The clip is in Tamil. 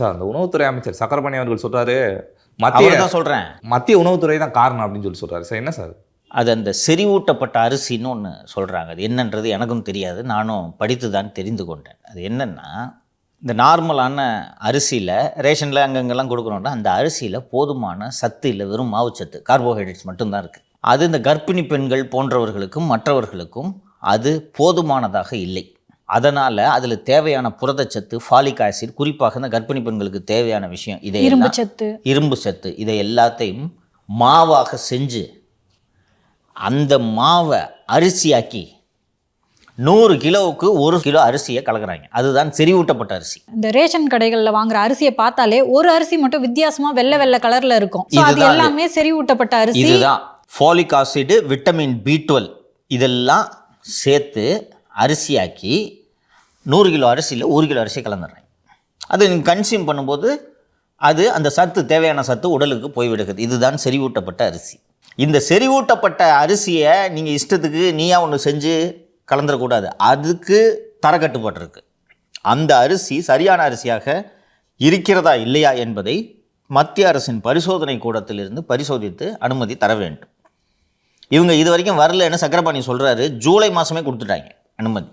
சார் அந்த உணவுத்துறை அமைச்சர் சக்கரபாணி அவர்கள் சொல்றாரு, தான் சொல்கிறேன், மத்திய உணவுத்துறை தான் காரணம் அப்படின்னு சொல்றாரு சார். என்ன சார் அது? அந்த செறிவூட்டப்பட்ட அரிசின்னு ஒன்று சொல்கிறாங்க. அது என்னன்றது எனக்கும் தெரியாது, நானும் படித்து தான் தெரிந்து கொண்டேன். அது என்னென்னா, இந்த நார்மலான அரிசியில் ரேஷனில் அங்கங்கெல்லாம் கொடுக்குறோம்னா அந்த அரிசியில் போதுமான சத்து இல்லை, வெறும் மாவுச்சத்து, கார்போஹைட்ரேட்ஸ் மட்டும்தான் இருக்குது. அது இந்த கர்ப்பிணி பெண்கள் போன்றவர்களுக்கும் மற்றவர்களுக்கும் அது போதுமானதாக இல்லை. அதனால் அதில் தேவையான புரதச்சத்து, ஃபாலிக் ஆசிட், குறிப்பாக இந்த கர்ப்பிணி பெண்களுக்கு தேவையான விஷயம் இதை இரும்பு சத்து இதை எல்லாத்தையும் மாவாக செஞ்சு அந்த மாவை அரிசியாக்கி 100 கிலோவுக்கு 1 கிலோ அரிசியை கலக்குறாங்க. அதுதான் செறிவூட்டப்பட்ட அரிசி. இந்த ரேஷன் கடைகளில் வாங்குற அரிசியை பார்த்தாலே ஒரு அரிசி மட்டும் வித்தியாசமா வெள்ளை வெள்ளை கலர்ல இருக்கும். அது எல்லாமே செறிவூட்டப்பட்ட அரிசி. இதுதான் ஃபாலிக் ஆசிட், விட்டமின் B12 இதெல்லாம் சேர்த்து அரிசியாக்கி 100 கிலோ அரிசியில் 1 கிலோ அரிசி கலந்துடுறாங்க. அது நீங்கள் கன்சியூம் பண்ணும்போது அது அந்த சத்து, தேவையான சத்து உடலுக்கு போய்விடுகிறது. இதுதான் செறிவூட்டப்பட்ட அரிசி. இந்த செறிவூட்டப்பட்ட அரிசியை நீங்கள் இஷ்டத்துக்கு நீயா ஒன்று செஞ்சு கலந்துடக்கூடாது. அதுக்கு தரக்கட்டுப்பாடு இருக்குது. அந்த அரிசி சரியான அரிசியாக இருக்கிறதா இல்லையா என்பதை மத்திய அரசின் பரிசோதனை கூடத்திலிருந்து பரிசோதித்து அனுமதி தர வேண்டும். இவங்க இது வரைக்கும் வரலன்னு சக்கரபாணி சொல்கிறாரு. ஜூலை மாதமே கொடுத்துட்டாங்க அனுமதி.